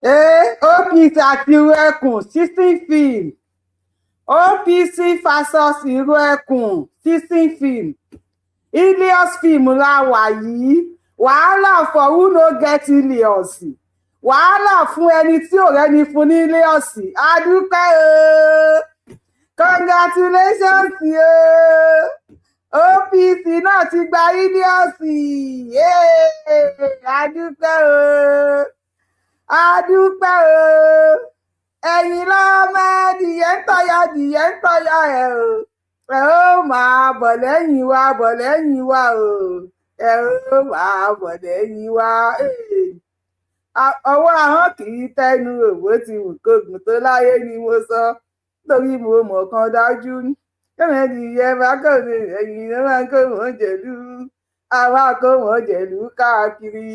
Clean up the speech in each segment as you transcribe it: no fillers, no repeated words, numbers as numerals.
OPC àti irú ẹkùn 16 film OPC versus irú ẹkùn 16 film Ilios film la wà yìí wàhálà for who no get Ilios wàhálà fún ẹni tí ò rẹ́ni fún ní Ilios adúpẹ́ congratulations OPC náà ti gba Ilios adúpẹ́ ẹ̀yin lọ́mọ dìyẹ́ ń tọ́yọ ẹ ó máa bọ̀ lẹ́yìn wa ẹ ó máa bọ̀ lẹ́yìn wa ọwọ́ ahọ́n kì í tẹnu òwò ti wù kógun tó láyé ni mo sọ torí mo mọ̀ kan dájú kẹ́mẹ́dì yẹn bá kọ́ni ẹ̀yìn ló máa ń kó wọ́n jẹ̀lú àwa kó wọ́n jẹ̀lú káàkiri.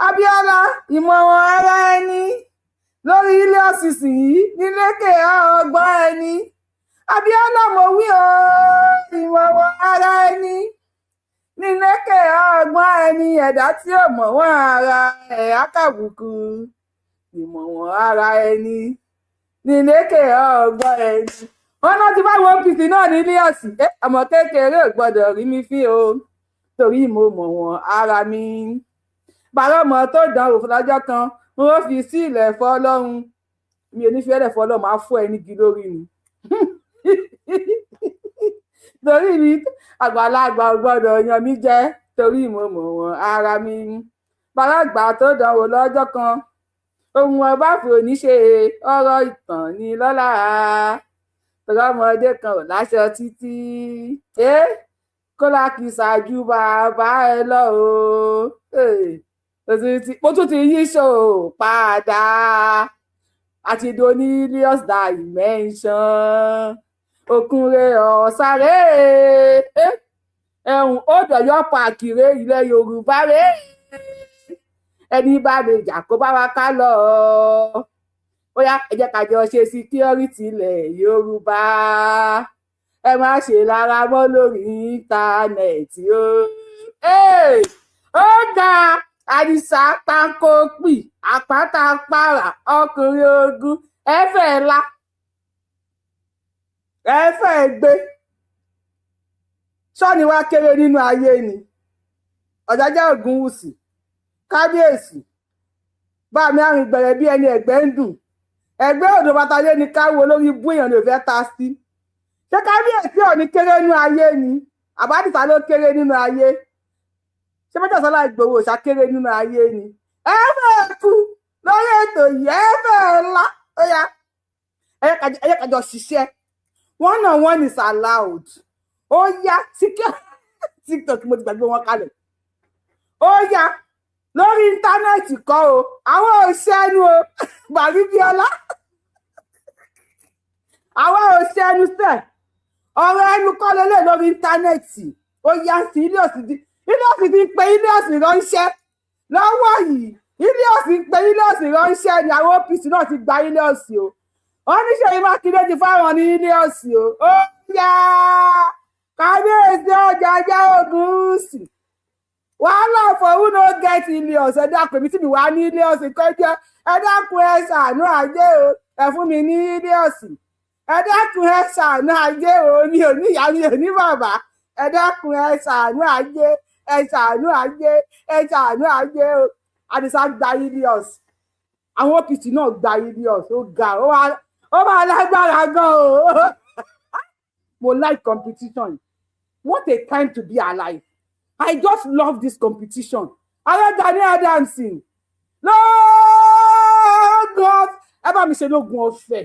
Abíọ́lá ìmọ̀ràn ara ẹni lórí Ilios yìí nílékè ọgbọ́n ẹni Abíọ́lá mo wí o ìmọ̀ràn ara ẹni nílékè ọgbọ́n ẹni ẹ̀dá tí ò mọ̀ wọ́n ara ẹ̀ ákàbùkù ìmọ̀ràn ara ẹni nílékè ọgbọ́n ẹni wọn náà ti bá wo OPC náà ní Ilios ọmọ kékeré ò gbọ́dọ̀ rí mi fín o torí mo mọ̀ wọ́n ara mi bàrọ̀mọ̀ tó dánwò fún lọ́jọ́ kan wọ́n fi sí ilẹ̀ fọlọ́run mi ò ní fi ẹ̀rẹ̀ fọlọ́run máa fọ́ ẹni gi lórí ni torí mi àgbàlagbà ò gbọ́dọ̀ yan mí jẹ torí mo mọ̀ wọ́n ara mi bàrọ̀gbà tó dánwò lọ́jọ́ kan ohun ọba fò ní ṣe ọ̀rọ̀ ìtàn ní lọ́la tọrọmọdé kan ò láṣọ títí kólá kì í ṣáájú bàbá ẹ lọ mo tún ti yí ṣò padà àti doni Ilios dimension òkúnre ọ̀sáré ẹ̀hún ó dọ̀yọ́ pààkì rẹ̀ ilẹ̀ Yorùbá rẹ̀ ẹni bá lè jà kó bá wa ká lọ ó yá ẹ jẹ́ ká jọ ṣe síkírọ́rìtì ilẹ̀ Yorùbá ẹ má ṣe lára mọ́ lórí íńtánẹ́ẹ̀tì ó dáa àdìsá pákó pì àpáta pààrà ọkùnrin ogun ẹfẹ ńlá ẹfẹ gbé sọ́ni wá kéré nínú ayé ni Ọ̀jájá Ògúnwùsì kábíyèsí bá mi àrùn gbẹ̀rẹ̀ bí ẹni ẹ̀gbẹ́ ń dùn ẹgbẹ́ òdò bàtàyé ni káwọ olórí bú èèyàn lè fẹ́ ta sí ṣé kábíyèsí ò ní kéré nínú ayé ni àbádìsá ló kéré nínú ayé ṣé mẹ́tẹ̀ sọ́lá Ìgbòho ṣàkéré nínú ayé ni ẹ fẹ́ kú lórí ètò yìí ẹ fẹ́ ńlá ó yá ẹyẹ kájọ ṣiṣẹ́ one is allowed ó yá TikTok mo ti gbàgbé wọn kalẹ̀ ó yá lórí íńtánẹ́ẹ̀tì kọ́ o àwọn òṣèlú o Bàríbíọ́lá àwọn òṣèlú sẹ̀ ọ̀rọ̀ ẹnu kọ́ lélẹ̀ lórí íńtánẹ́ẹ̀tì ó yá sí Ilios ti ń pe Ilios ránṣẹ́ lọ́wọ́ yìí Ilios ń pe Ilios ránṣẹ́ ni àwọn OPC náà ti gba Ilios o wọ́n ní Ṣèyí Mákindé ti fáwọn ní Ilios o ó yá kábíyèsí Ọ̀jájá Ògúnwùsì wàhálà for who no get Ilios ẹ dákun èmi tí mi wá ní Ilios kọjá ẹ dákun ẹ ṣàánú ajé o ẹ fún mi ní Ilios ẹ dákun ẹ ṣàánú ajé o mi ò ní ìyá mi ò ní bàbá ẹ dákun ẹ ṣàánú ajé ẹ ṣàánú ajé o àdìsá gba Ilios àwọn OPC náà gba Ilios ó ga ó máa lágbára gan o mo like competition what a time to be alive I just love this competition Gani Adams lọ́gọ́ ẹ bá mi ṣe lógun ọ̀fẹ́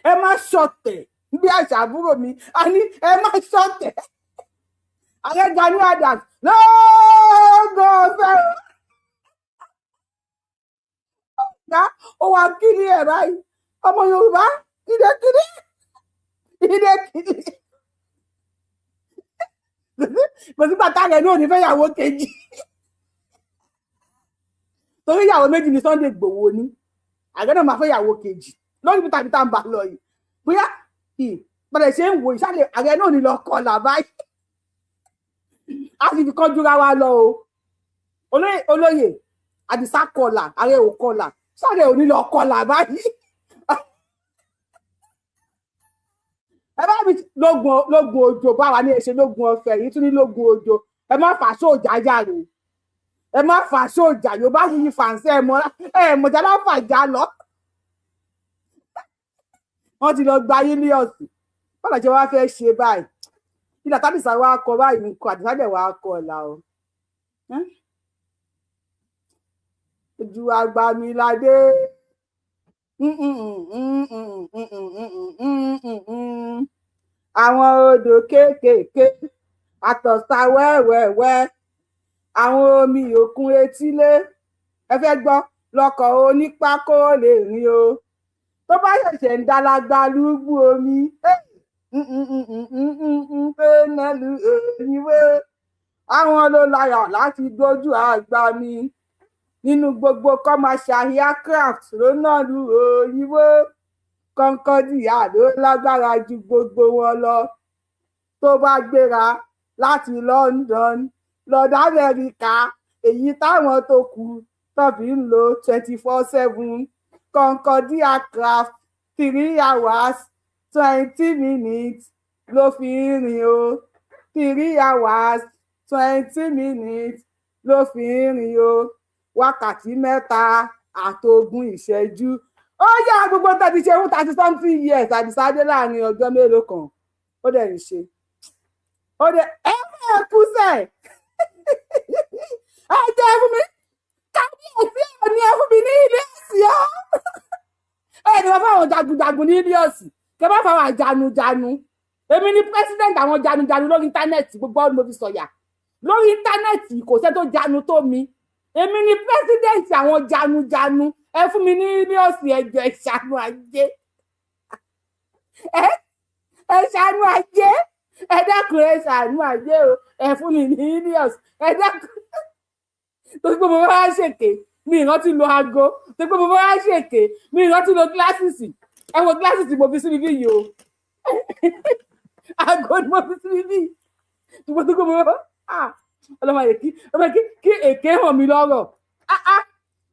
ẹ má ṣọ̀tẹ̀ bí àṣà àbúrò mi a ní ẹ má ṣọ̀tẹ̀ Gani Adams lọ́gọ́ ọ̀fẹ́ ọ̀gá ó wà kíni ẹ̀ báyìí ọmọ Yorùbá kídékídé kò sí bàtà rẹ̀ náà ní fẹ́ yàwó kejì torí ìyàwó méjì ní Sunday Igboho ní àgbẹ̀ náà máa fẹ́ yàwó kejì lórí bíta bíta ń bá lọ yìí bóyá bẹ̀rẹ̀ ṣe ń wo ìṣàlẹ̀ ààrẹ náà ní lọ kọlà báyìí a sì fi kánjú ra wa lọ o olóyè àdìsá kọlà ààrẹ ò kọlà sáré ò ní lọ kọlà báyìí. ẹ bá mi lógun òjò báwa ní èṣe lógun ọ̀fẹ́ yìí tún ní lógun òjò ẹ má fà sóòjà jàre ẹ má fà sóòjà Yorùbá yìí fàǹsẹ ẹ mọ̀jà láfàjà lọ. wọ́n ti lọ gba Julius bọ́lá ṣe wá fẹ́ ṣe báyìí ilà tábìsà wa kọ báyìí nǹkan àdìsá dẹ̀ wá kọ ọ̀la o. ojú àgbà mi ládé àwọn odò kéékèèké àtọ̀sà wẹ́wẹ́wẹ́ àwọn omi òkun etílé ẹ fẹ́ gbọ́ lọkọ̀ onípákó lè rìn o tó bá ṣẹ̀ṣẹ̀ ń dálágbá lúgbú omi nẹ́lú òyìnbó àwọn ló láyọ̀ láti dojú àgbà mi nínú gbogbo commercial aircraft ló náà lu òyìnbó Concordia ló lágbára ju gbogbo wọn lọ tó bá gbéra láti London lọ́dọ̀ Amẹ́ríkà èyí táwọn tó kù tó fi ń lo 24/7 Concordia craft 3 hours 20 minutes ló fi ń rìn o 3 hours 20 minutes ló fi ń rìn o wákàtí 3 àtogún ìṣẹ́jú ó yá gbogbo tó ti ṣe fún 30-something years àdìsáde láàrin ọjọ́ mélòó kan ó dẹ̀ ń ṣe ó dẹ̀ ẹ fẹ́ kú sẹ̀ ẹ jẹ́ fún mi kábíyèsí ẹ̀ ní ẹ fún mi ní ilé ẹ̀sìn ọ́ ẹ ní wọ́n fáwọn jagunjagun ní ilé ọ̀sìn kẹ bá fáwọn àjanujanu èmi ní president àwọn janujanu lórí íńtánẹ́ẹ̀tì gbogbo ọdún mo fi sọ̀yà lórí íńtánẹ́ẹ̀tì kò sẹ́ tó janu tó mi èmi ní president àwọn janujanu ẹ fún mi ní ilé ọ̀sìn ẹjọ́ ẹ ṣàánú ajé ẹ ṣàánú ajé ẹ dákun ẹ ṣàánú ajé o ẹ fún mi ní ilé ọ̀sìn ẹ dákun tó gbogbo mo bá ṣèké mi ìrántí lo aago tó gbogbo mo bá ṣèké mi ìrántí lo gíláṣìsì ẹ wo gíláṣìsì mo fi sí ibi yìí o aago ni mo fi sí ibi yìí tó gbogbo mo bá ọlọ́mọ yẹ kí èké hàn mí lọ́rọ̀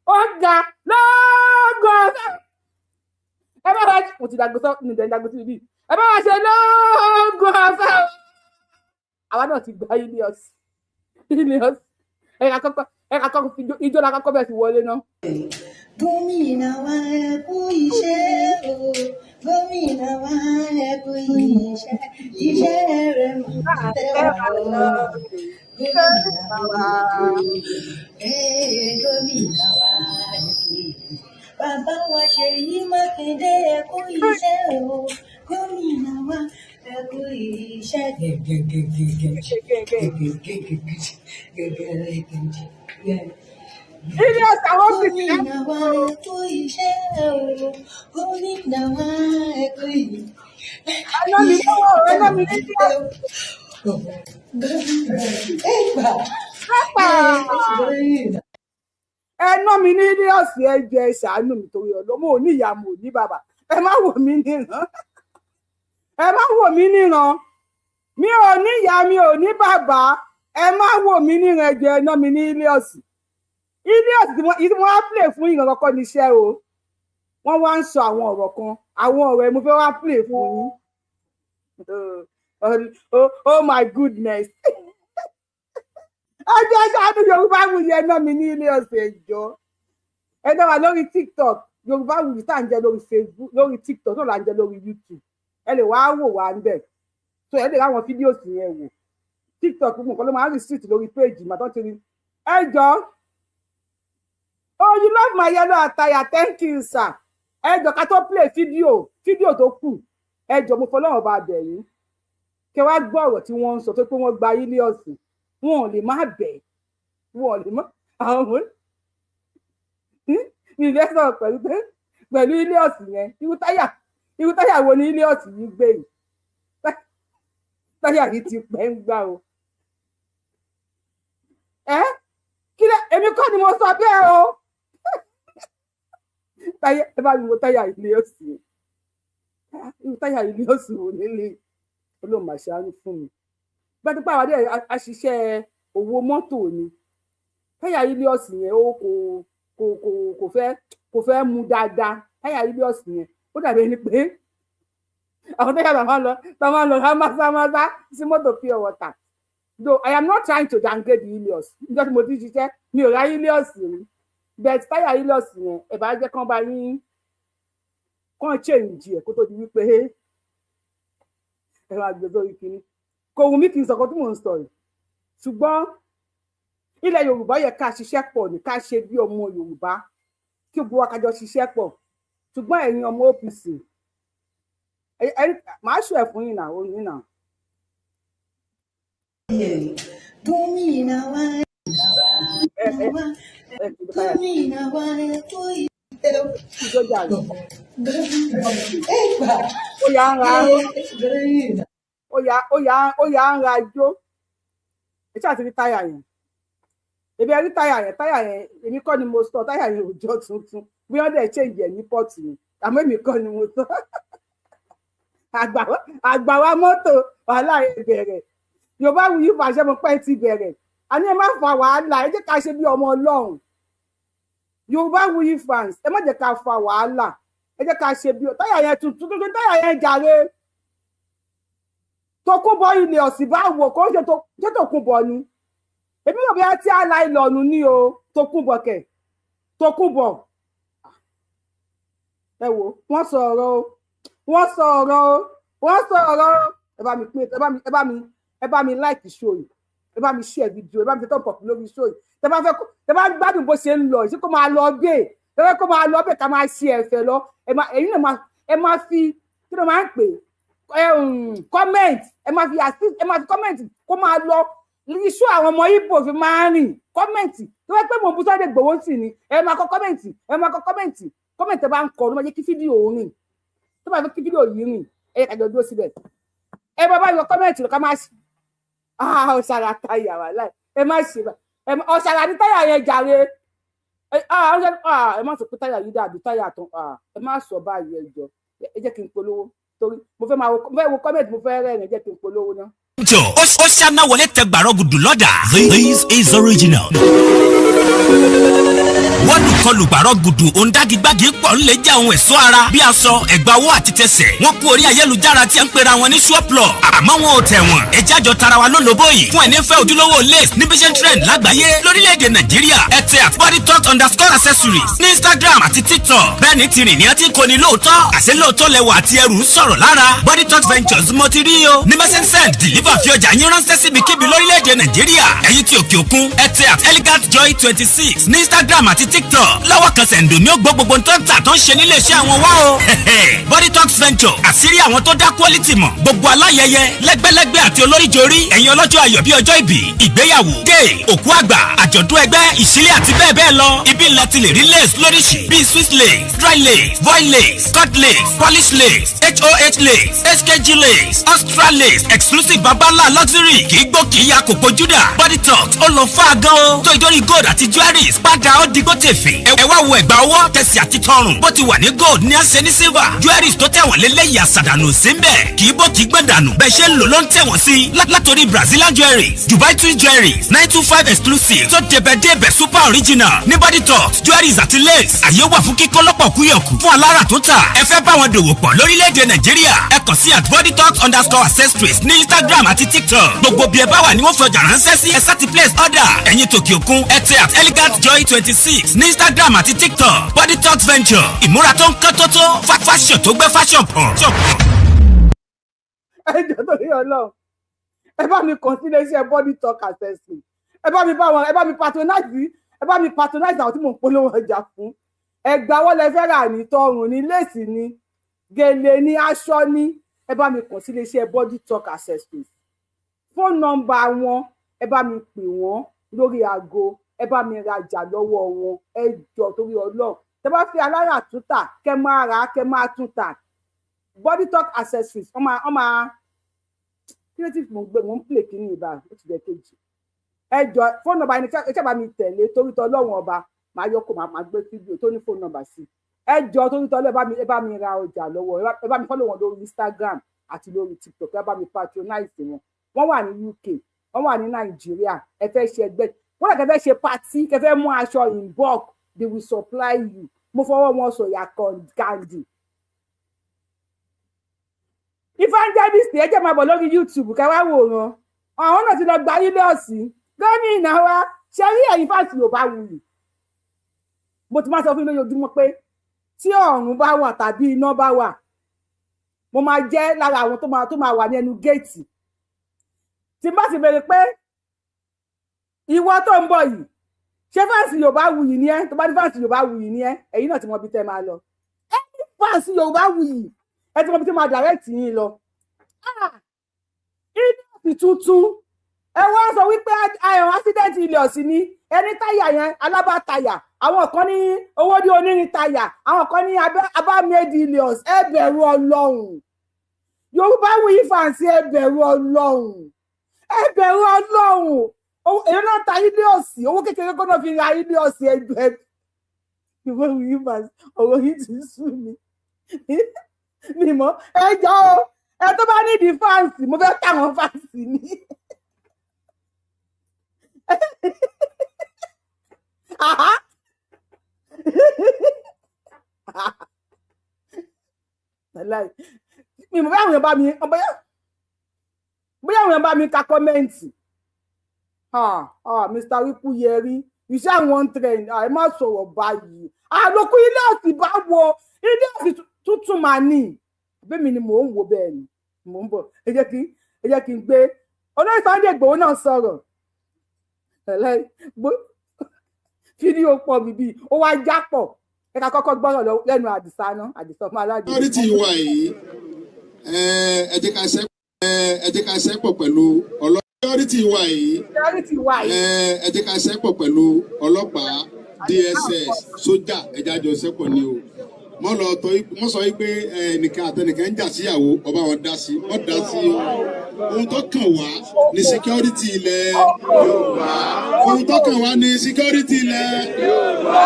ó ga lọ́gọ̀ ẹ bá wá mo ti dàgbò sọ ní ìdẹ́ni dàgbò sí ibi ẹ bá wá ṣe lọ́gọ̀ ọ̀fẹ́ àwa náà ti gba Julius ẹ̀ka kọ́kọ́ ijó la kọ́kọ́ bẹ̀ sí wọlé náà. Gómìnà wa ẹ kú iṣẹ́ o gómìnà wa ẹ kú iṣẹ́ rẹ̀ máa tẹ̀ wá lọ. Gómìnà wa gómìnà wa ẹ kú iṣẹ́. Bàbá wa Ṣèyí Mákindé ẹ kú iṣẹ́ o gómìnà wa ẹ kú iṣẹ́ Julius àwọn fìdí gómìnà wa ẹ kú iṣẹ́ o gómìnà wa ẹ kú iṣẹ́. ẹná mi lọ́wọ́ ẹná mi létí ẹná mi ní Julius ẹjọ́ ẹ ṣàánú mi torí ọlọ́mọ ò ní ìyá mo ní bàbá ẹ má wò mí níran ẹ má wò mí níran mi ò ní ìyá mi ò ní bàbá ẹ má wò mí níran ẹjọ́ ẹná mi ní Julius tí wọ́n á play fún ìran kọ́kọ́ níṣẹ́ o wọ́n wá ń sọ àwọn ọ̀rọ̀ kan àwọn ọ̀rọ̀ ẹ mo fẹ́ wá play fún yín oh my goodness ọjọ́ ṣáájú Yorùbá Wuyì ẹná mi ní Julius ẹjọ́ ẹjọ́ wà lórí TikTok Yorùbá Wuyì tá à ń jẹ lórí Facebook lórí TikTok tó là ń jẹ lórí YouTube ẹ lè wá wò wá ń bẹ̀ so ẹ lè ráwọn fídíò sí yẹn wò TikTok gbogbo nǹkan ló máa ń restrict lórí péèjì màtọ́ ti rí ẹjọ́. Oh, you love my yellow attire. Thank you, sir. Ẹ jọ̀ọ́ ká tó play fídíò tó kù. Ẹ jọ̀ọ́ mo fọlọ́run bá bẹ̀ yín. Kẹ wá gbọ́ ọ̀rọ̀ tí wọ́n ń sọ tó pé wọ́n gba Julius. Wọn ò lè má bẹ̀. Wọn ò lè má àwọn mi fẹ́ sọ̀rọ̀ pẹ̀lú Julius yẹn. Irú táyà wo ni Julius yìí gbé yìí? Táyà yìí ti pẹ́ ń gbà o. Èmi kọ́ ni mo sọ bẹ́ẹ̀ o. Táyà ẹ bá mi wo táyà Julius yẹn. Irú táyà Julius wò nílé olóòmà ṣàánú fún mi. Gbẹ́dú pàwọ́ dé àṣìṣe owó mọ́tò ni. Táyà Julius yẹn ó kò kò fẹ́ mu dáadáa táyà Helios yẹn ó dàbí ẹni pé àwọn táyà tá máa lọ rámásámásá sí mọ́tò pure water. Though I am not trying to downgrade Helios níjọ́ tí mo ti ṣiṣẹ́ mi ò ra Helios rí but táyà Helios yẹn ẹ̀ bá jẹ́ kán bá yín kán change ẹ̀ kó tó di wípé ẹ máa gbé sórí kínní kò wù mí kí n sọ̀kan tí mò ń sọ yìí ṣùgbọ́n ilẹ̀ Yorùbá yẹ ká ṣiṣẹ́ pọ̀ ní ká ṣe bí ọmọ Yorùbá kí gbogbo wa kájọ ṣiṣẹ́ pọ̀ ṣùgbọ́n ẹ̀yin ọmọ OPC màá ṣù ẹ̀ fún yín náà oyin náà. Gómìnà wa gómìnà wa kó ìjọba rẹ̀ ó yà ń ra ijó ẹ ṣáà ti rí táyà yẹn ebi ẹ rí táyà yẹn èmi kọ́ ni mo sọ táyà yẹn ò jọ tuntun bí wọ́n dẹ̀ change ẹ̀ ní pọ́ọ̀tù ni àmọ́ èmi kọ́ ni mo sọ àgbà wa mọ́tò wàhálà ẹ̀ bẹ̀rẹ̀ Yorùbá wù yí fàṣẹ mo pẹ́ ti bẹ̀rẹ̀ àní ẹ má fa wàhálà ẹ jẹ́ ká ṣe bí ọmọ Ọlọ́run Yorùbá wù yí fans ẹ má jẹ́ ká fa wàhálà ẹ jẹ́ ká ṣe bí táyà yẹn tuntun táyà yẹn jàre Tókunbọ̀ ilé ọ̀sìn bá wò kó ṣe Tókunbọ̀ ni èmi rò bóyá tí àlà ìlọ̀nù ní o Tókunbọ̀ kẹ̀ Tókunbọ̀ ẹ wò wọ́n sọ̀rọ̀ ẹ bá mi like show yìí ẹ bá mi share video ẹ bá mi tẹ́ tọ́pọ̀ lórí show yìí tẹ́ bá gbádùn bó ṣe ń lọ ìṣe kó máa lọ bẹ́ẹ̀ tẹ́ kó máa lọ bẹ́ẹ̀ ká máa ṣe ẹ̀fẹ̀ lọ ẹ̀yin náà ẹ máa fi kí ló máa ń pè comment ẹ máa fi comment kó máa lọ iṣu àwọn ọmọ Ìgbò fi máa ń rìn kọ́mẹ̀ntì tó fẹ́ pé mò ń bú Sunday Igboho sí ni ẹ máa kọ kọ́mẹ̀ntì kọ́mẹ̀ntì bá ń kọ ló máa jẹ́ kí fídíò rìn tó bá fẹ́ kí fídíò yìí rìn ẹ kàjọ dúró síbẹ̀ ẹ bá bá yọ kọ́mẹ̀ntì lọ ká má ṣe ọ̀ṣàrà táyà wà láì ẹ má ṣe ọ̀ṣàrà ní táyà yẹn jàre ẹ má sọ pé táyà yìí dàbí táyà tán ẹ má sọ báyìí ẹ jọ ẹ jẹ́ kí n polówó torí mo fẹ́ wo kọ́mẹ̀ntì mo fẹ́ rẹ́ ẹ jẹ́ kí n polówó náà. ó ṣáná wọlé tẹ gbàrọ gùdù lọ́dà. This is original. wọ́n lùkọlù gbàrọ gùdù òǹdàgígbàgì pọ̀ ń lè jẹ́ ohun ẹ̀ṣọ́ ara bí aṣọ ẹ̀gbà owó àti tẹsẹ̀. wọ́n kú orí ayélujára tí ń pera wọn ní ṣọ́ọ̀plọ̀ àmọ́ wọn ò tẹ̀ wọ́n. ẹ̀jẹ̀ àjọ tara wa lólobó yìí fún ẹni fẹ́ ojúlówó lace ní vision trend lágbàáyé lórílẹ̀‐èdè Nàìjíríà ẹ tẹ @bodytalk_accessories ní Instagram àti TikTok. bẹ́ẹ̀ ni tìrìn ní ọtí kò ní lóòótọ́ àṣẹ lóòótọ́ lẹwà àti ẹrù ń sọ̀rọ̀ lára Bodytalk Ventures mo ti rí o ní message deliver fi ọjà yín ránṣẹ́ síbikíbi lórílẹ̀‐èdè Nàìjíríà ẹ̀yin tí òkè òkun ẹ tẹ @elegantjoy26 ní Instagram àti TikTok lọ́wọ́ kan sẹ̀ǹdò ní ó gbọ́ gbogbo tó ń tà tó ń ṣe nílé iṣẹ́ àwọn wá o. Bodytalk Venture àṣírí àwọn tó dá quality mọ̀ gbogbo aláyẹyẹ lẹ́gbẹ́lẹ́gbẹ́ àti olóríjorí ẹ̀yin ọlọ́jọ́ ayọ̀ bí ọjọ́ ìbí ìgbéyàwó gay òkú àgbà àjọ̀dún ẹgbẹ́ ìṣílẹ̀ àti bẹ́ẹ̀ bẹ́ẹ̀ lọ ibi ńlá ti lè rí lace lóríṣìí bíi Swiss lace dry lace voile lace cut lace polish lace HOH lace HKG lace Austral lace exclusive babalá luxury kì í gbó kì í ya kòkó júdà. Bodytalk ó lọ fún àgán o tó ìdórí gold àti jewelries padà ó digbó tèfè ẹ wá wo ẹ̀gbà ọwọ́ tẹ̀sí àti tọrùn bó ti wà ní gold ní àṣẹ ní silver jewelries tó tẹ̀wọ̀n lélẹ́yìí àṣàdànù sí ń bẹ̀ kì í bó kì í gbọ̀n dànù bẹ́ẹ̀ ṣe ń lò ló ń tẹ̀wọ̀n sí látòrí Brazilian jewelries Dubai twin jewelries 925 exclusive tó débẹ̀débẹ̀ super original ní Bodytalk jewelries àti lace àyè wà fún kíkọ́ lọ́pọ̀ kúyọ̀kù fún alára tó tà ẹ fẹ́ bá wọn dòwò pọ̀ lórílẹ̀‐èdè Nàìjíríà ẹ kàn sí @bodytalk_accessories ní Instagram àti TikTok gbogbo bí ẹ bá wà ní wọ́n fi ọjà ránṣẹ́ sí ẹ sáti place order ẹ̀yin tòkè òkun ẹ tẹ @elegantjoy26 ní Instagram àti TikTok Bodytalk Venture ìmúra tó ń kán tótó fashion tó gbé fashion pọ̀. ẹ jọ tó yọ lọ ẹ bá mi kàn sí iléeṣẹ́ Bodytalk Accessories ẹ bá mi patronize àwọn tí mò ń polówó ọjà fún ẹgbà wọlé fẹ́ rà ní tọrùn ní léèsì ní gèlè ní aṣọ ní ẹ bá mi kàn sí iléeṣẹ́ Bodytalk Accessories fóònù nọ́mbà wọn ẹ bá mi pè wọ́n lórí aago ẹ bá mi rajà lọ́wọ́ wọn ẹ jọ torí Ọlọ́run tẹ bá fi alára túntà kẹ máa rà kẹ máa túntà Bodytalk Accessories ọmọ creative mo ń play kí ní ìbá ó ti jẹ kejì ẹ jọ fóònù nọ́mbà ẹni ẹ bá mi tẹ̀lé torí tọlọ́run ọba máa yọ kó máa gbé fídíò tó ní fóònù nọ́mbà sí ẹ jọ torí tọlọ́run ẹ bá mi ra ọjà lọ́wọ́ ẹ bá mi follow wọn lórí Instagram àti lórí TikTok ẹ bá mi patronize wọn wọ́n wà ní UK wọ́n wà ní Nàìjíríà ẹ fẹ́ ṣe ẹgbẹ́ wọ́n lè kẹfẹ́ ṣe pati kẹfẹ́ mú aṣọ in bulk they will supply you. Mo fọwọ́ wọn sọ̀yà Gandhi. Evangelist ẹ jẹ́ máa bọ̀ lórí YouTube ká wá wòran. Àwọn náà ti lọ gba ilé ọ̀sìn. Gómìnà wa ṣe rí ẹ̀yin fásitì Yorùbá wuyì. Mo ti máa sọ fún yín lójoojúmọ́ pé tí ọ̀run bá wà tàbí iná bá wà, mo máa jẹ́ lára àwọn tó máa wà ní ẹnu géètì. Tí bá ti bèrè pé ìwọ tó ń bọ̀ yìí, ṣé fásitì Yorùbá wuyì ni ẹ́? Tó bá ní fásitì Yorùbá wuyì ni ẹ́, ẹ̀yin náà ti mọ bí tẹ́ máa lọ. Ẹni fásitì Yorùbá wuyì, ẹ ti mọ bí tẹ́ máa direct yín lọ. Ilé ọ̀sìn tuntun, ẹ wá sọ wípé àyàn accident ilé ọ̀sìn ni, ẹni táyà yẹn alábàtáyà, àwọn kan ní owó ní onírin táyà, àwọn kan ní abámẹ́dì ilé ọ̀sìn. Ẹ bẹ̀rù Ọlọ́run. Yorùbá wuyì fàǹsì, ẹ bẹ̀rù Ọlọ́run. Ẹ bẹ̀rù Ọlọ́run. Èyí náà ta ilé ọ̀sìn, owó kékeré kọ́ náà fi ra ilé ọ̀sìn ẹgbẹ́. Ìwé wuyì fàǹsì, ọ̀rọ̀ yìí ti sú mi. Mi mọ̀, ẹ jọ o, ẹ tó bá nídìí fàǹsì, mo fẹ́ táwọn fàǹsì ní. Mi mọ̀ bóyá àwọn èèyàn bá mi ka kọ́mẹ́ǹtì. Mr. Wipu Yeri, iṣẹ́ àwọn trend, ẹ má sọ̀rọ̀ báyìí. Àlòkù ilé ọ̀sìn bá wo ilé ọ̀sìn tuntun mà ní. Bẹ́ẹ̀ni ni mò ń wo bẹ́ẹ̀ ni. Mò ń bọ̀. Ẹ jẹ́ kí n gbé. Olóyè Sunday Igboho náà sọ̀rọ̀. Fídíò pọ̀ bíbí, ó wá jápọ̀. Ẹ ká kọ́kọ́ gbọ́rọ̀ lẹ́nu Àdìsá náà, Àdìsá ọmọ aládùn. Lórí ti ìwà yìí, ẹ jẹ́ ká ṣẹ́pọ̀ pẹ̀lú ọlọ́pàá. Lórí ti ìwà yìí, ẹ jẹ́ ká ṣẹ́pọ̀ pẹ̀lú ọlọ́pàá, DSS, sójà, ẹ̀já jọ ṣẹ́pọ̀ ni o. Mo sọ wípé ẹnìkan àtẹnìkan ń jà síyàwó, ọba wọn dá sí, wọ́n dá sí o. Ohun tó kàn wá ní security ilẹ̀ Yorùbá. Ohun tó kàn wá ní security ilẹ̀ Yorùbá.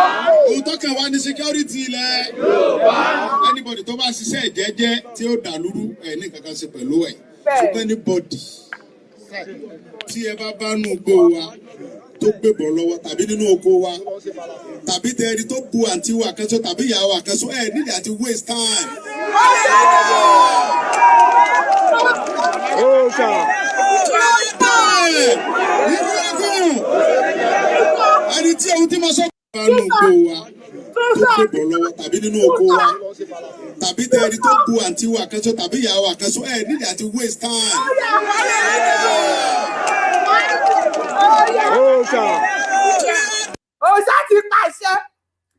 Ohun tó kàn wá ní security ilẹ̀ Yorùbá. Anybody tó bá ṣiṣẹ́ ìjẹ́jẹ́ tí ó dàlúrú ẹ̀ ní kankan ṣe pẹ̀lú ẹ̀. Ṣùgbọ́n anybody tí ẹ bá nù gbó wa tó gbébọn lọ́wọ́ tàbí nínú oko wa tàbí tẹ́ẹ̀rí tó bu àǹtí wa kan sọ tàbí ìyá wa kan sọ ẹ̀ nídìí àti waste time. Ẹni tí ohun tí mo sọ bá nù gbó wa tó gbébọn lọ́wọ́ tàbí nínú oko wa tàbí tẹ́ẹ̀rí tó bu àǹtí wa kan sọ tàbí ìyá wa kan sọ ẹ̀ nídìí àti waste time. Òòṣà ti pàṣẹ.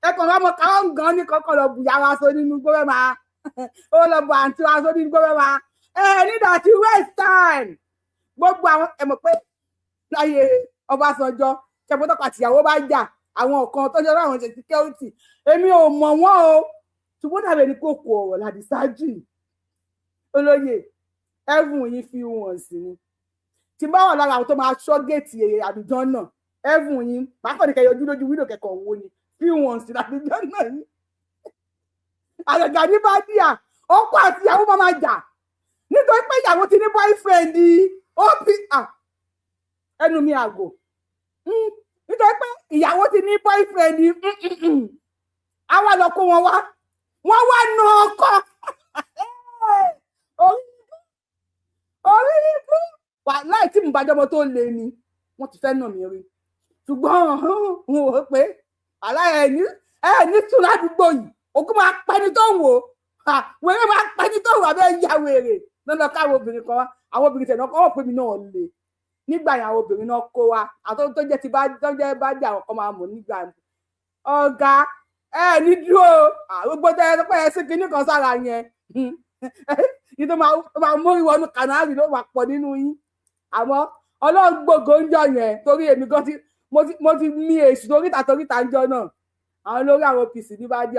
Ẹkùn ọmọ káwọn gan ní kọ́kọ́ lọ bùyàwó aṣọ nínú gbọ́wẹ́ máa. Ó lọ bù àǹtí aṣọ nínú gbọ́wẹ́ máa. Nígbà tí waste time. Gbogbo àwọn ẹ̀mọ̀ pé láyé Ọbásanjọ́ ṣẹ́pọ̀tọ́ pàtìyàwó bá jà àwọn kan tó ṣe láwọn ṣe security. Èmi ò mọ̀ wọ́n o. Ṣùgbọ́n dàbẹ̀ ní kòkò ọ̀rọ̀ làdí ṣáájú. Olóyè ẹ̀fùn yìí fi wọ̀n sí ni. Tí bá wà lára àwọn tó máa ṣọ́ géètì àdújọ́ náà ẹ̀fùn yìí pàápàá ní kẹyọjú lójú wíńdò kẹkọ̀ọ́ wo ni fi wọ̀n sí àdújọ́ náà yìí. Àgàgà ní bá díà ọkọ àti ìyàwó máa jà nítorí pé ìyàwó ti ní boyfriend ẹnu mi àgò nítorí pé ìyàwó ti ní boyfriend àwa lọ kó wọn wá nà ọkọ orí ikú wà láì tí mo bá jọmọ tó le ni wọ́n ti fẹ́ nà mí rí ṣùgbọ́n n ò pé aláìní tún ládùúgbò yìí òkú máa pẹ́ni tó ń wò wèrè máa pẹ́ni tó ń wò abẹ́ ìyá wèrè lọ́nà káwọn obìnrin kan wá àwọn obìnrin tẹ̀ náà kọ́ wọ́n pè mí náà le nígbà yẹn àwọn obìnrin náà kó wa àtọ́ tó jẹ́ ti bá dé àwọn kan máa mọ̀ nígbà ọ̀gá ní dúró gbogbo tẹ́ ẹ pẹ́ ẹ sí kinní kan sára yẹn yìí tó máa mórí wọnú kànáàrì ló wà pọ̀ nínú yín àmọ́ ọlọ́run gbogbo ń jọ yẹn torí èmi gan mo ti mi èṣù toríta ń jọ náà àwọn olórí àwọn OPC ní bá dé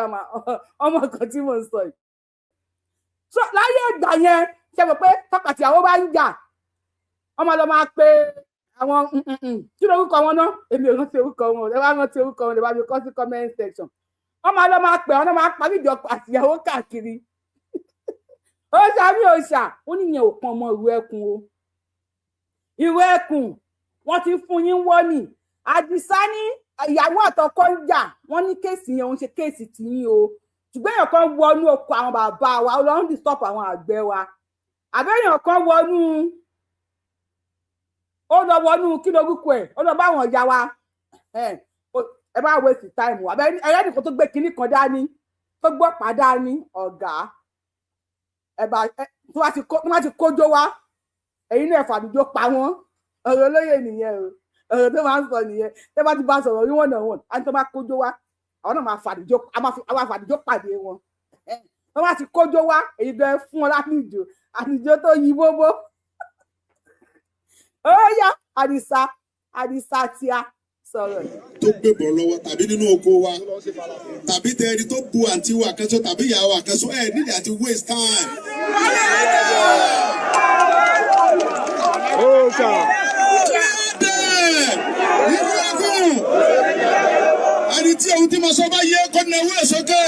ọmọ kan tí mo ń sọ yìí. so láyé ìgbà yẹn ṣe mọ̀ pé tọkàtì àwọn bá ń jà ọmọ lọ máa pe àwọn kí lórúkọ wọn náà èmi ò rántí orúkọ wọn ẹ bá rántí orúkọ wọn lè bá mi kọ sí comment section ọmọ lọ máa pè wọn náà máa parí ìjọ àtìyàwó káàkiri òòṣà mi òòṣà ó níyẹn ò pọn ọmọ ìwé ẹkùn o ìwé ẹkùn wọn ti fún yín wọ́nì Àdìsá ní ìyàwó àtọkọ ń jà wọ́n ní kéèsì yẹn òun ṣe kéèsì tìyín o ṣùgbọ́n èèyàn kan wọnú oko àwọn bàbá wa Ọlọ́run disturb àwọn àgbẹ̀ wa àbẹ́yàn kan wọnú ó lọ wọnú kí lórúkọ ẹ̀ ó lọ bá àwọn ìyá wa ẹ bá waste time o àbẹ́ ẹ̀rẹ́dìkan tó gbé kinní kan dání tó gbọ́ pàdá ní ọ̀gá ẹ̀bà tó bá ti kójó wá èyí náà fàdújó pa wọ́n ọ̀rọ̀ olóyè nìyẹn o ọ̀rọ̀ tó máa ń sọ nìyẹn tẹ́ bá ti bá sọ̀rọ̀ rí wọ́n náà wọ̀n á ní tó bá kójó wá àwọn náà máa fàdújó pàdé wọn wọ́n bá ti kójó wá èyí gan fún wọn àtijó tó yí bóbó ó yá àdìsá tíá sọ̀rọ̀ tó gbébọn lọ́wọ́ tàbí nínú oko wa tàbí tẹ ẹni tó bu àǹtí wa kẹsọ tàbí ìyàwó àkẹsọ ẹ nídìí àti waste time. ẹni tí ohun tí mo sọ bá yẹ kó na ewé sókè.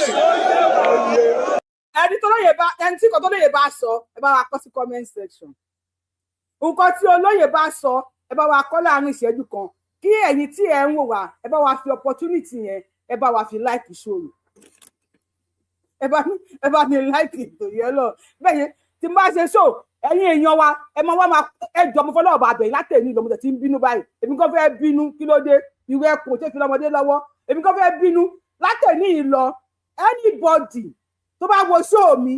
ẹni tí kò tó lóye bá sọ ẹ bá wa kọ sí comment section nǹkan tí olóyè bá sọ ẹ bá wa kọ láàrin ìṣẹ́jú kan kí ẹ̀yin tí ẹ ń wò wá ẹ bá wa fi opportunity yẹn ẹ bá wa fi like show ẹ bá mi like ètò yẹn lọ bẹ́ẹ̀ yẹn tí n bá ṣe show ẹ̀yin èèyàn wa ẹ máa wá máa ẹ jọ mo fọlọ́ ọ̀bà àbẹ̀yìn látẹ̀yìn lọ́mọdé tí ń bínú báyìí èmi kan fẹ́ bínú kí ló dé ìwé ẹkùn tó fi lọ́mọdé lọ́wọ́ èmi kan fẹ́ bínú látẹ̀yìn lọ anybody tó bá wo show mi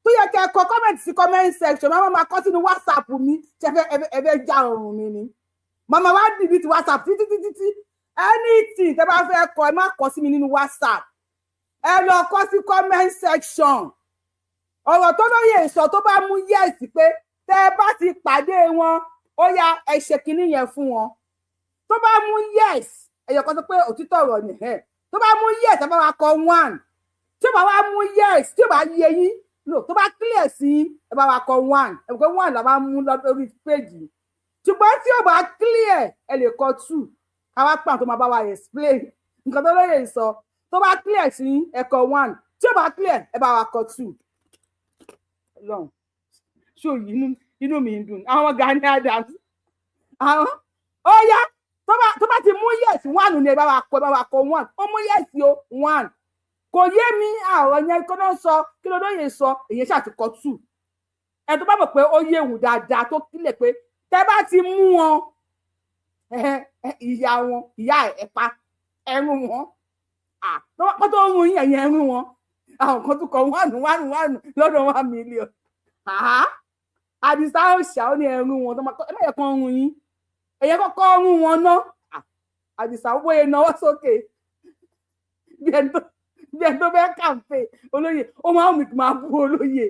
tó yẹ kẹ́ kọ comment sí comment section máa kọ sínú WhatsApp mi ṣe ẹ fẹ́ já ọrùn mi ni mama wa delete WhatsApp títí anything tẹ́ bá fẹ́ kọ ẹ má kọ sí mi nínú WhatsApp ẹ lọ kọ sí comment section ọ̀rọ̀ tó lóye sọ tó bá mú yes pé tẹ́ bá ti pàdé wọn ó yá ẹ ṣe kinní yẹn fún wọn tó bá mú yes ẹyọ kan sọ pé òtítọ́ ọ̀rọ̀ ni tó bá mú yes ẹ bá wa kọ 1 tí ó bá wá mú yes tí ó bá yé yín no tó bá clear sí ẹ bá wa kọ 1 ẹ kọ 1 la bá mú lórí page ṣùgbọ́n tí ó bá clear ẹ lè kọ 2 káwá pàm tó máa bá wa explain nǹkan tó lóye sọ tó bá clear sí ẹ kọ 1 tí ó bá clear ẹ bá wa kọ 2 long ṣó inú mi ń dùn àwọn Gani Adams àwọn ó yá tó bá ti mú yes 1 ni ẹ bá wa kọ 1 ó mú yes o 1 kò yé mi àwọn yẹn kó náà sọ kí ló lóye sọ èyí ṣàtìkọ 2 ẹ tó bá mọ̀ pé ó yé wù dáadáa tó kílẹ̀ pé tẹ́ bá ti mú wọn ìyá ẹ̀pá ẹ̀rùn wọn wọ́n tó ń rún yín ẹ̀yìn ẹ̀rùn wọn àwọn kan tó kọ 1 lọ́dọ̀ 1 million àdìsá òṣà ó ní ẹ̀rùn wọn ẹ má yẹ kán rún yín ẹ̀yẹ kọ́kọ́ rún wọn ná àdìsá ó bóyá náwó sókè bí ẹni tó fẹ́ kàǹpé olóyè ó máa ń máa bú olóyè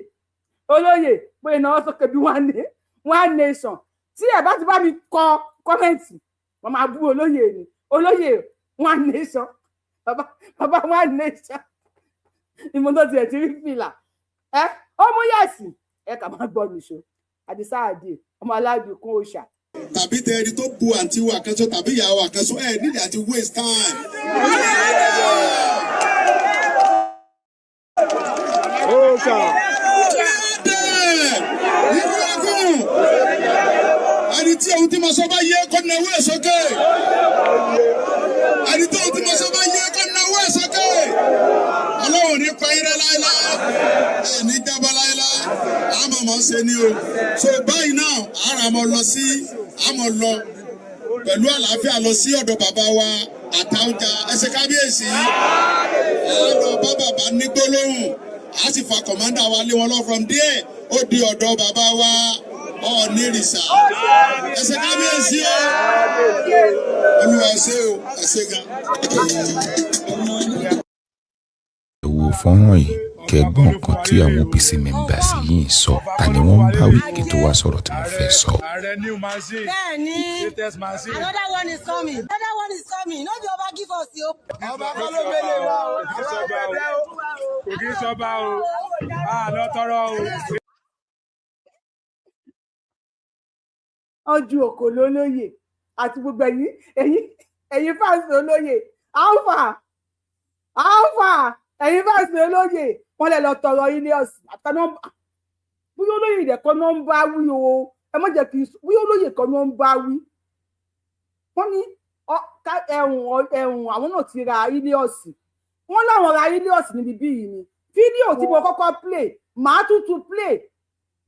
bóyá náwó sókè bí one nation tí ẹ bá ti bá mi kọ kọ́mẹ́ǹtì wọ́n máa bú olóyè 1 nation bàbá 1 nation ìmọ̀tò tiẹ̀ ti rí fìlà ó mú yẹ̀sì ẹ kà máa gbọ́ nìṣó àdìsá àdì ọmọ aládùúkún òòṣà. tàbí tẹ ẹni tó bu àǹtí wa kẹsọ tàbí ìyàwó àkẹsọ ẹ nídìí àti waste time. ẹni tí ohun tí mo sọ bá yẹ kó nawó ẹ̀ sókè. ẹni tí ohun tí mo sọ bá yẹ kó nawó ẹ̀ sókè. ọlọ́run ní pa irẹ́ láéláé ẹ̀ ní jábọ́ láéláé àmọ́ mọ́ ṣe ni o. so báyìí náà ara mọ́ lọ sí àmọ́ lọ pẹ̀lú àlàáfíà lọ sí ọ̀dọ̀ bàbá wa Àtaọ́jà ẹsẹ̀ kábíyèsí ẹ lọ bá bàbá ní gbólóhùn a sì fa kọ̀mọ́ndà wa lé wọn lọ from there ó di ọ̀dọ̀ bàbá wa Ọ̀nìrìṣà ẹsẹ̀ kábíyèsí o olúwa ṣe o ẹsẹ̀ gan. ẹ wo fọ́nrán yìí kẹgbọ́n kan tí àwọn OPC members yìí ń sọ ta ni wọ́n ń bá wí kí tó wá sọ̀rọ̀ tí mo fẹ́ sọ. bẹ́ẹ̀ni another one is coming no be over give us o. ọba kọ́ ló gbélé wa o àwọn ọ̀bẹ̀bẹ̀ o kò kí n sọba o àná tọrọ o. ọjọ́ òkò lólóyè àti gbogbo ẹ̀yin fáǹsì olóyè alpha ẹ̀yin fáǹsì olóyè wọ́n lè lọ tọrọ ilé ọ̀sìn àtànọ́mbà bóyá olóyè ìdẹ̀kọ́ náà ń bá wí o ẹ má jẹ́ kí bóyá olóyè kan náà ń bá wí wọ́n ní ẹ̀hún àwọn náà ti ra Ilios wọ́n láwọn ra Ilios níbi bí yìí ni fídíò tí mo kọ́kọ́ play màá tún play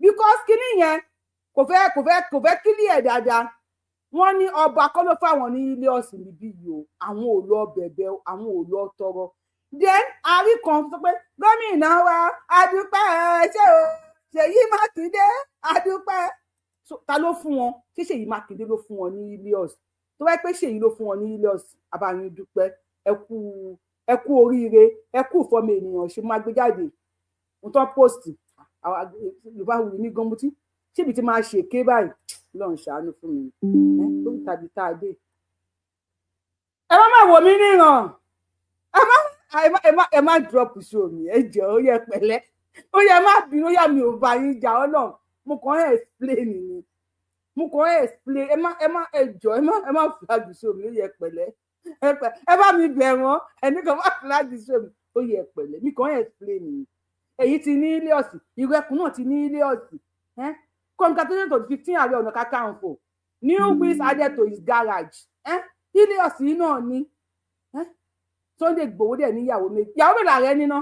because kíní yẹn kò fẹ́ clear dáadáa wọ́n ní ọba kọ́ ló fáwọn ní Ilios níbí yìí o àwọn ò lọ bẹ̀bẹ̀ àwọn ò lọ tọrọ then àrí kan sọ pé gómìnà wa adúpẹ́ ṣé o Ṣèyí Mákindé adúpẹ́ ta ló fún wọn ṣé Ṣèyí Mákindé ló fún wọn ní Ilios tó wáyé pé Ṣèyí ló fún wọn ní Ilios abáyín dúpẹ́ ẹ kú oríire ẹ kú ìfọmọ ènìyàn ṣe máa gbé jáde mo tán post yorùbá wù ní gọmùtí ṣébi tí máa ṣe ké báyìí lọ́n ṣàánú fún mi lórí tàbí tá a dé ẹ má wò mí níran ẹ má drop show mi ẹ jẹ́ ó yẹ pẹ̀lẹ́ ó yẹ má bínú ó yà mí ò bá yín jà Ọlọ́run mo kàn ń explain ni mo kàn ń explain ẹ jọ̀ọ́ ẹ má flag show mi ó yẹ pẹ̀lẹ́ ẹ bá mi bẹ̀ wọ́n ẹni kan má flag show mi ó yẹ pẹ̀lẹ́ mi kàn ń explain ni èyí ti ní Ilios ìlú Ẹkùn náà ti ní Ilios congratulations to the 15 Ààrẹ Ọ̀nà Kakanfò new wheels added to his garage Ilios yìí náà ní Sunday Igboho dẹ̀ níyàwó méjì ìyàwó mélòó ààrẹ níná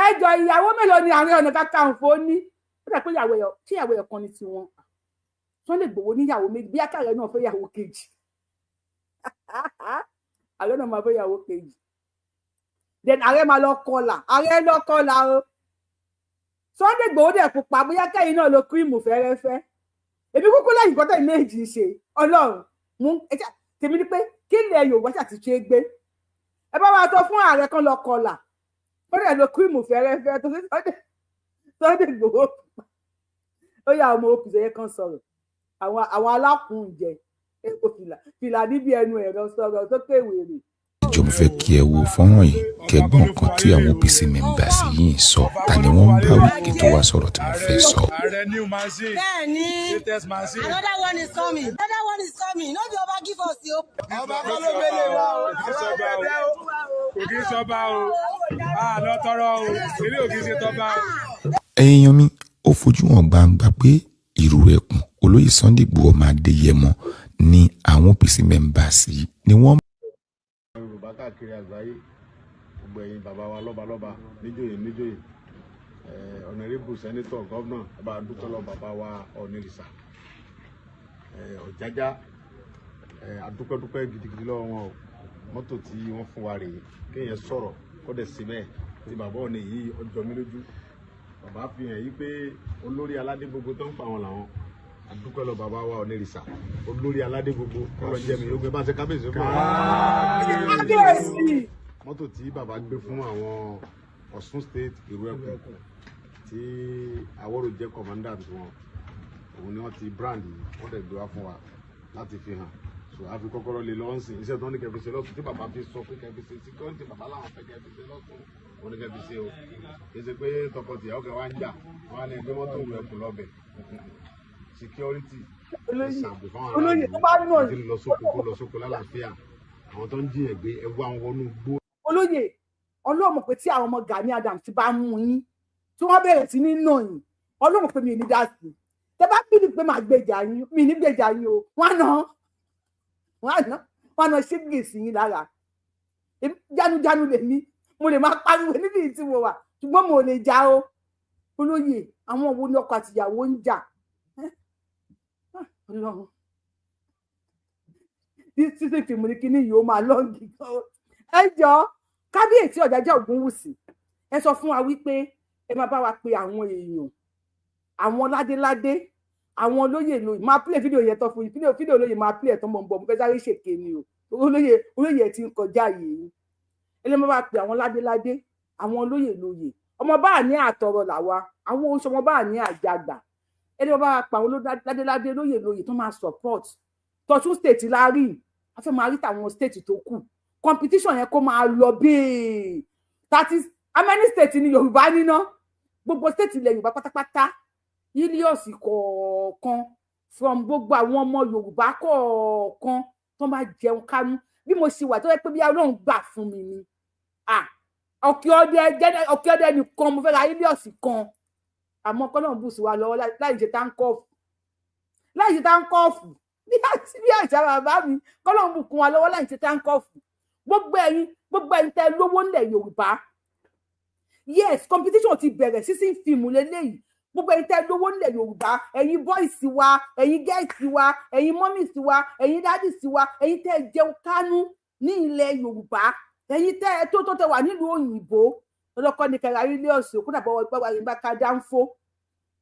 ẹjọ ìyàwó mélòó ni Ààrẹ Ọ̀nà Kakanfò ní ó dà pé ìyàwó ẹ̀ kan ní tiwọn Sunday Igboho níyàwó méjì bí akàrẹ náà fẹ́ yàwó kejì ààrẹ náà máa fẹ́ yàwó kejì then ààrẹ máa lọ kọlà o Sunday Igboho dẹ̀ pupa bóyá kẹ́yìn náà lo kírìmù fẹ́rẹ́fẹ́ èmi kúkú lẹ́yìn kọ́tẹ́ méjì ṣe Ọlọ́run mú tèmi ní pé kí ilẹ̀ Yorùbá ṣàtúnṣe gbé ẹ bá wa sọ fún ààrẹ kan lọ kọlà ó dẹ̀ lo kírìmù fẹ́rẹ́fẹ́ tó sí Sunday Igboho ó yà ọmọ òkùnṣe yẹn kan sọ̀rọ̀ àwọn alákùnjẹ èkó fìlà níbi ẹnu ẹ̀rọ sọ̀rọ̀ tó kéwèrè. ìjọ mo fẹ́ kí ẹ wo fọ́nrán yìí kẹ́gbọ́n nǹkan tí àwọn OPC members yìí ń sọ ta ni wọ́n ń bá wí kí tó wá sọ̀rọ̀ tí mo fẹ́ sọ. bẹ́ẹ̀ni another one is coming no be ọba give us o. ọba kọ́ ló gbélé wa o kò kí n sọba o àlọ́ tọrọ o ilé ò kí n ṣe tọba o. èèyàn mi ó fojú hàn gbangba pé ìrù ẹkùn olóyè Sunday Igboho máa dé yẹmọ ni àwọn OPC members yìí ni wọ́n. Yorùbá káàkiri àgbáyé gbogbo ẹ̀yin bàbá wa lọ́balọ́ba níjòyè ọ̀nàrẹ́bù sẹ́nitọ̀ gọ́vnà bàbá adúpẹ́lọ́ bàbá wa ọ̀nìrìsà ọ̀jájá adúpẹ́dúpẹ́ gidigidi lọ́wọ́ wọn o mọ́tò tí wọ́n fún wa rèé kéèyàn sọ̀rọ̀ kó dẹ̀ sí bẹ́ẹ̀ tí bàbá ọ̀nà yìí ọjọ́ mi lójú bàbá fi hàn yí pé olórí aládé gbogbo tó ń pa wọn làwọn adúpẹ́lọ́ bàbá wa ọ̀nìrìsà olórí aládé gbogbo kọ́lọ́ jẹ́ mi yóò gbé bá ṣe kábíyèsí fún wa. mọ́tò tí bàbá gbé fún àwọn Ọ̀ṣun state ìlú Ẹkùn tí Àwọ̀rò jẹ́ commandant wọn òun ni wọ́n ti brand yìí wọ́n dẹ̀ gbé wá fún wa láti fi hàn so a fi kọ́kọ́rọ́ lé lọ́wọ́ sí iṣẹ́ tó ní kẹfì ṣe lọ́sùn tí bàbá fi sọ pé kẹfì ṣe security bàbá làwọn fẹ́ kẹfì ṣe lọ́sùn wọn ní kẹfì ṣe o kì í ṣe pé tọkọtìyàwó kẹ wá ń jà wọn á ní ẹgbẹ́ mọ́tò ìlú Ẹkùn lọ́bẹ̀ security ṣàbò fáwọn aráàlú àti lọ sóko lálàáfíà àwọn tó ń jí ẹgbẹ́ ẹwọ àwọn wọnú gbó. olóyè ọlọ́mọ pé tí àwọn ọmọ Gani Adams ti bá mú yín tí wọ́n bẹ̀rẹ̀ sí ní nà yín ọlọ́mọ pé mi ò ní dá sí tẹ bá bí ni pé màá gbèjà yín mi ní gbèjà yín o wọ́n á ná ṣégbè sí yín lára jánujánu lèmi mo lè máa pariwo níbi tí mo wà ṣùgbọ́n mo lè jà o olóyè àwọn wo ni ọkọ àtìyàwó ń jà Ọlọ́run títí fìmù ní kíní yìí ó máa lọ́ọ̀gì gan ẹ jọ kábíyèsí Ọ̀jájá Ògúnwùsì ẹ sọ fún wa wípé ẹ máa bá wa pe àwọn èèyàn àwọn ládéládé àwọn olóyè lóyè máa play fídíò yẹn tán fún yìí fídíò olóyè máa play ẹ̀tọ́ mọ̀ ń bọ̀ mo fẹ́ sáré ṣèké ni o olóyè ti ń kọjá yìí ẹ lè máa bá pe àwọn ládéládé àwọn olóyè lóyè ọmọ báà ní àtọrọ làwa àwọn oṣù ọmọ báà ní àjàgbà ẹ lè máa bá pa àwọn ládéládé lóyè tó máa support tọ̀tún state Larin a fẹ́ máa rí tàwọn state tó kù competition yẹn kó máa lọ bíi that is how many states ní Yorùbá níná gbogbo state ilẹ̀ Yorùbá pátápátá Ilios kọ̀ọ̀kan from gbogbo àwọn ọmọ Yorùbá kọ̀ọ̀kan tó máa jẹun kánú bí mo ṣe wà tó yẹ pé bí Ọlọ́run gbà fún mi ni ọ̀kẹ́ ọdẹ nìkan mo fẹ́ ra Ilios kan àmọ́ kọ́nà bùsùn wa lọ́wọ́ láì ṣe táńkọ́ọ̀fù bí àṣà bàbá mi kọ́lọ́run bùkún wa lọ́wọ́ láì ṣe táǹkọ̀fù gbogbo ẹ̀yin tẹ́ lówó ńlẹ̀ Yorùbá yes competition ti bẹ̀rẹ̀ sísìn fíìmù lélẹ́yìí gbogbo ẹ̀yin tẹ́ lówó ńlẹ̀ Yorùbá ẹ̀yin boys wa ẹ̀yin girls wa ẹ̀yin mummies wa ẹ̀yin daddies wa ẹ̀yin tẹ́ jẹun kánú ní ilẹ̀ Yorùbá ẹ̀yin tẹ́ tó tẹ́ wà nílùú òyìnbó ọlọ́kọ́ ní kẹrà ilé ọ̀sìn òkú dàbọ̀ ọgbà yìí bá ká dáńfó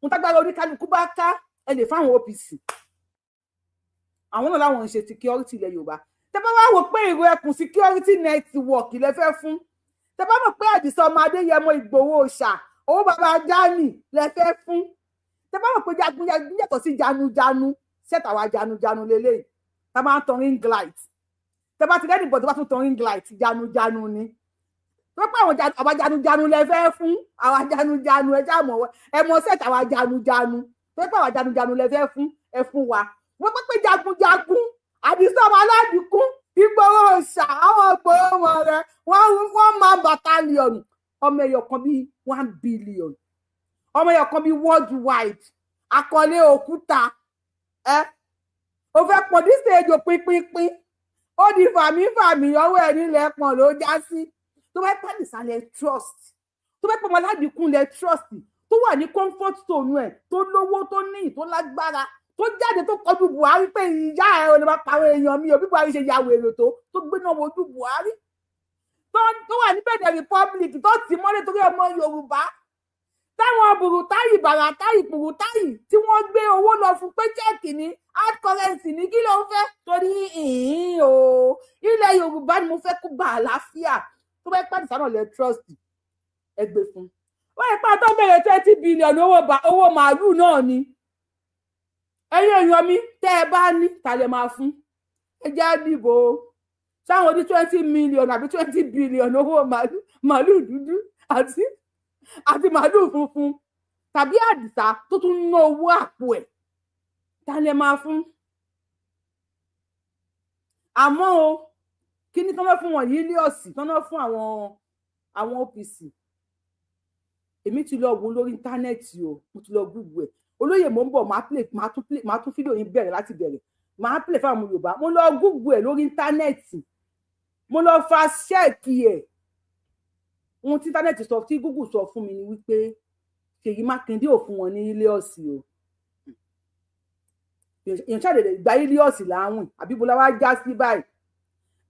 mo tágbára oníkálukú bá ká ẹ lè fáwọn OPC àwọn náà láwọn ń ṣe security ilẹ̀ Yorùbá tẹ́ bá wá wò pé ìró ẹkùn security network lẹ fẹ́ fún tẹ́ bá mọ̀ pé Àdìsá ọmọ Adéyẹmọ Ìgbòho ṣà owó bàbá Gani lẹ fẹ́ fún tẹ́ bá mọ̀ pé jagunjagun yàtọ̀ sí janujanu ṣẹ́ta wa janujanu lélẹ́yìí tá máa ń tan ring light tẹ́ bá ti rẹ́dì bọ̀ tó bá tún tan ring light janujanu ni tó pé àwọn janujanu lẹ fẹ́ fún àwọn janujanu ẹ já mọ̀ ẹ mọ̀ ṣẹ́ta àwọn janujanu tó pé àwọn janujanu lẹ fẹ́ fún ẹ fún wa wọ́n pé jagunjagun Àdìsá ọmọ aládìkún Ìgbòho ṣà àwọn Ìgbòho wọn rẹ wọ́n máa bàtàlíọ̀nù ọmọ ẹyọ kan bíi 1 billion ọmọ ẹyọ kan bíi worldwide àkọlé òkúta ó fẹ́ pọ̀ ní stage pínpínpín ó di fàmí ọwọ́ ẹ̀ nílẹ̀ pọ̀n ló já sí tó bá pẹ́ nìsàlẹ̀ trust tó bá pẹ́ ọmọ aládìkún lẹ̀ trust tó wà ní comfort zone ẹ̀ tó lówó tó níyì tó lágbára tó jáde tó kọjú Buhari pé ìyá ẹ̀ ò lè máa pàrọ̀ èèyàn mi ò bí Buhari ṣe ya wèrè tó gbéná wojú Buhari tó wà ní Benin Republic tó tì mọ́lẹ̀ torí ọmọ Yorùbá táwọn burútáyì bàràtáyì burútáyì tí wọ́n gbé owó lọ fún pé chẹ́ẹ̀kì ní hard currency ní kí ló ń fẹ́ torí ilẹ̀ Yorùbá ni mo fẹ́ kó gba àlàáfíà tó bá pàdé sánà lẹ trust ẹgbẹ́ fún wọ́n yẹ pàtó bẹ̀rẹ̀ 20 billion owó màálù náà ni ẹ̀yin èèyàn mi tẹ́ ẹ bá ní ta lè máa fún ẹ jẹ́ dìbò sáwọn ní 20 million àbí 20 billion owó màálù dúdú àti màálù funfun tàbí Àdìsá tó tún ná owó àpò ẹ̀ ta lè máa fún àmọ́ o kí ni tán fẹ́ fún wọn yìí ní ọ̀sìn tán náà fún àwọn OPC èmi ti lọ wo lórí íńtánẹ́ẹ̀tì o mo ti lọ Google ẹ̀ olóyè mo ń bọ̀ máa tún fídíò yín bẹ̀rẹ̀ láti bẹ̀rẹ̀ máa play fáwọn ọmọ Yorùbá mo lọ Google ẹ̀ lórí íńtánẹ́ẹ̀tì mo lọ fa ṣẹ́ẹ̀kì ẹ̀ ohun tí íńtánẹ́ẹ̀tì sọ tí Google sọ fún mi ni wípé Ṣèyí Mákindé ò fún wọn ní ilé ọ̀sìn o èèyàn ṣàdédé gba ilé ọ̀sìn láwìn àbí bó la wá já sí báyìí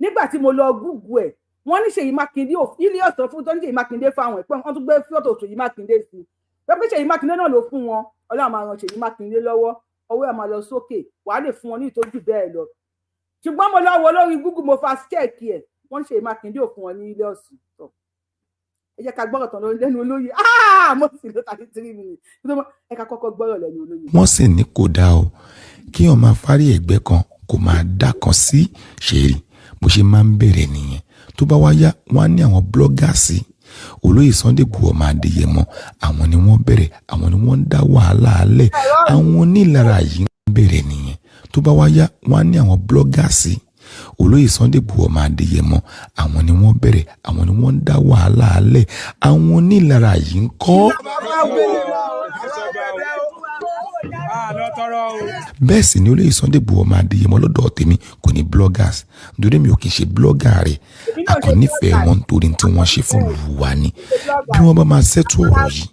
nígbà tí mo lọ Google ẹ̀ wọ́n ní Ṣèyí Mákindé ilé ọ̀sìn fún tó ní Ṣèyí Mákindé fáwọn ẹ̀pẹ́ wọ́n tún gbé fọ́tò Ṣèyí Mákindé sí wọ́n pé Ṣèyí Mákindé náà ló fún wọn Ọlọ́run máa ran Ṣèyí Mákindé lọ́wọ́ ọwọ́ ẹ̀ máa lọ sókè wàá lè fún wọn ní ìtọ́jú bẹ́ẹ̀ lọ ṣùgbọ́n mo lọ wo lórí Google mo fa ṣẹ́ẹ̀kì ẹ̀ wọ́n Ṣèyí Mákindé ò fún wọn ní ilé ọ̀sìn tọ̀ ẹ jẹ́ ká gbọ́rọ̀ tán lẹ́nu olóyè mo sì ló 33 minutes ẹ ká kọ́kọ́ gbọ́rọ̀ lẹ́nu olóyè. wọ́n sì ní kò dáa o kí wọ́n máa fárí ẹ̀gbẹ́ kan kò máa dá kan sí ṣèrí bó ṣe máa ń bẹ̀rẹ̀ nìyẹn tó bá wá yá wọ́n á ní àwọn blọ́gàsì olóyè Sunday Igboho ọmọ Adéyẹmọ àwọn ni wọ́n bẹ̀rẹ̀ àwọn ni wọ́n ń dá wàhálà alẹ̀ àwọn onílára yìí ń bẹ̀rẹ̀ nìyẹn tó bá wá yá wọ́n á ní àwọn blọ́gàsì olóyè Sunday Igboho ọmọ Adéyẹmọ àwọn ni wọ́n bẹ̀rẹ̀ àwọn ni wọ́n ń dá wàhálà alẹ̀ àwọn onílára yìí ń kọ́. bẹ́ẹ̀ sì ni olóyè Sunday Igboho ọmọ Adéyẹmọ lọ́dọ̀ tèmi kò ní bloggers nítorí mi ò kì í ṣe blogger rẹ̀ akọ̀nífẹ̀ẹ́ wọn nítorí tí wọ́n ṣe fún ìlú wa ni bí wọ́n bá máa ṣètò ọ̀rọ̀ yìí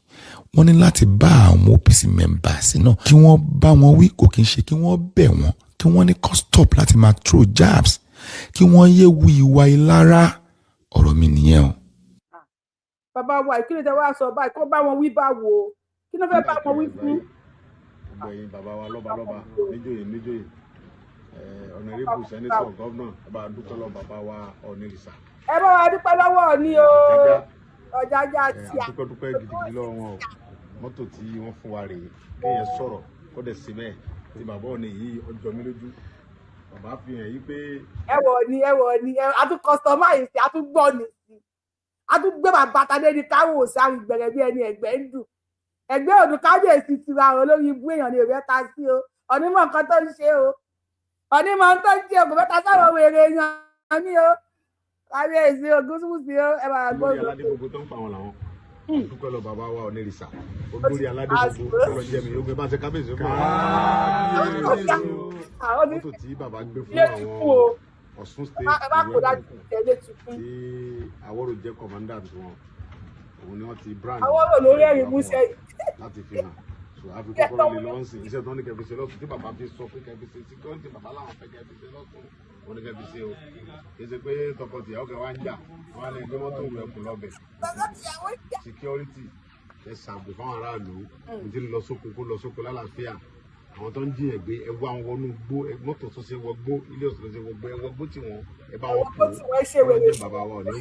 wọ́n ní láti bá àwọn OPC members náà kí wọ́n bá wọn wí kò kí n ṣe kí wọ́n bẹ̀ wọ́n kí wọ́n ní kó stop láti máa throw jabs kí wọ́n yé wu ìwà ìlara ọ̀rọ̀ mi nìyẹn o. bàbá wa kí ló dé wá sọ báyìí kó bá wọn wí báwo kí ló fẹ́ bá wọn wí fún. gbẹ̀yìn bàbá wa lọ́balọ́ba níjòyè ọ̀nàrẹ́bù sẹ́nitọ̀ gọ́vnà bá a dúpẹ́ lọ bàbá wa ọ̀nìrìsà. ẹ bá wa dúpẹ́ lọ́wọ́ ni o ọ̀jájá tí a. dúpẹ́ gidigidi lọ́wọ́ wọn o mọ́tò tí wọ́n fún wa rèé kéèyàn sọ̀rọ̀ kó dẹ̀ sí bẹ́ẹ̀ tí bàbá òní yìí ọjọ́ mi lójú bàbá fi hàn yí pé. ẹ wọ̀ ni a tún customize sí a tún gbọ́ ni sí a tún gbé bàbá tadé ní káwọ́ òsàrì gbẹ̀rẹ̀ bí ẹni ẹ̀gbẹ́ ń dùn ẹgbẹ́ òdùn kábíyèsí ti ra olórí ibú èèyàn ní ìrẹ́ ta sí o onímọ̀ nǹkan tó ń ṣe o onímọ̀ tó ń ṣe ògùn mẹ́ta sọ̀rọ̀ wèrè èèyàn ní o kábíyèsí ogún súnmùsí o ẹ máa gbọ́. lórí aládé gbogbo tó ń pa wọn làwọn dúpẹ́ lọ bàbá wa onírìṣà olórí aládé gbogbo ọlọ́jẹ́ mi yóò gbé bá ṣe kábíyèsí fún mọ́tò tí bàbá gbé fún àwọn Ọ̀ṣun state tí Àwọ̀rò jẹ́ commandant wọn òun ni wọ́n ti brand Àwọ̀rò lórí ẹ̀rí múṣẹ́ láti fi hàn so àfikún kọ́lọ́ lè lọ́wọ́ sí iṣẹ́ tó ní kẹfì ṣe lọ́sùn tí bàbá fi sọ pé kẹfì ṣe security bàbá làwọn fẹ́ kẹfì ṣe lọ́sùn wọn ní kẹfì ṣe o kì í ṣe pé tọkọtìyàwó kẹ wá ń jà wọn lè gbé mọ́tò òun ẹkùn lọ́bẹ̀ security ẹ ṣàbò fáwọn aráàlú kò tí ń lọ sóko kó lọ sóko lálàáfíà àwọn tó ń jiyàn gbé ẹ wá wọn wọnú gbó mọ́tò tó ṣe wọgbó ilé òsèlú ṣe wọgbó ẹ wọgbó tí wọn ẹ bá wọn kó ọlọ́jẹ́ bàbá wa ò ní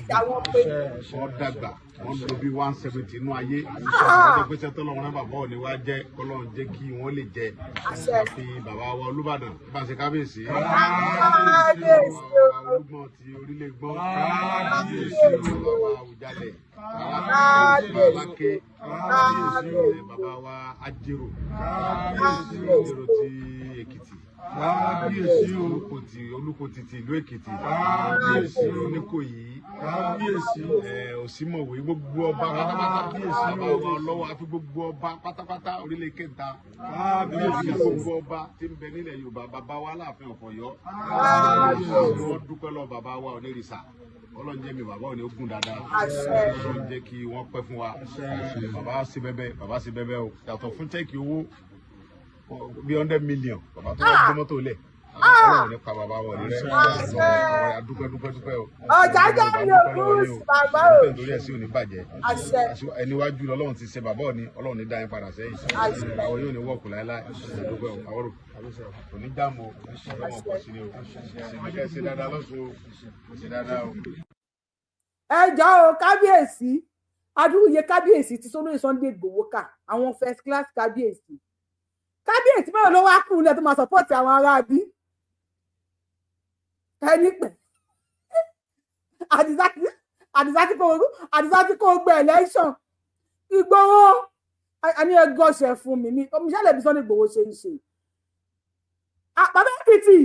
wọn dàgbà wọn lò bí 170 inú ayé ọjọ́ pé sẹ́tọ́ lọ́wọ́ náà bàbá ò ní wá jẹ́ kọ́lọ́run jẹ́ kí wọ́n lè jẹ àfi bàbá wa Olúbàdàn bá ṣe kábíyèsí olúgbọ́n ti orílẹ̀ gbọ́n kábíyèsí bàbá wa Àwùjalẹ̀ aláké bàbá wa Ajérò ti Èkìtì kábíyèsí Olúkòtì ti ìlú Èkìtì kábíyèsí Oníkòyí kábíyèsí Òsímọ̀wé gbogbo ọba pátápátá bàbá wa Ọlọ́wọ̀ àti gbogbo ọba pátápátá orílẹ̀ kẹta kábíyèsí gbogbo ọba tí ń bẹ nílẹ̀ Yorùbá bàbá wa Aláàfin Ọ̀fọ̀yọ́ wọ́n dúpẹ́ lọ bàbá wa Onírìṣà Ọlọ́run jẹ́ mi bàbá ò ní gùn dáadáa Ọlọ́run jẹ́ kí wọ́n pẹ́ fún wa bàbá sí bẹ́bẹ́ o yàtọ̀ fún chẹ́ẹ̀kì owó bí 100 million bàbá tó wá gbé mọ́tò lẹ̀ Ọlọ́run ní pa bàbá wọ̀ nílẹ̀ dúpẹ́ o ọjà jẹ́ mi ò kúrú sí bàbá o nítorí ẹ̀sìn ò ní bàjẹ́ ẹni wájú Ọlọ́run ti ṣe bàbá ò ní Ọlọ́run ní dá yín padà sẹ́yìn àwọn yóò ní wọ́ọ̀kù láéláé dúpẹ́ o Àwọ̀rò kò ní dààmú Ọlọ́run pọ̀ sí ni o ṣèmíkẹ́ ṣe dáadáa lọ́sùn o ṣe dáadáa o. ẹ jọ̀ọ́ o kábíyèsí adúrúyẹ kábíyèsí ti sọ́nà Sunday Igboho ká àwọn first class kábíyèsí mẹ́rin ló wá kú ilẹ̀ tó máa sọ́pọ́ọ̀tì àwọn ará bí ẹni pẹ̀ àdìsá tí kò gbẹ election Igboho àní ẹgọ́ṣẹ̀ fún mi ní omiṣẹ́lẹ̀ bí Sunday Igboho ṣe ń ṣe bàbá Èkìtì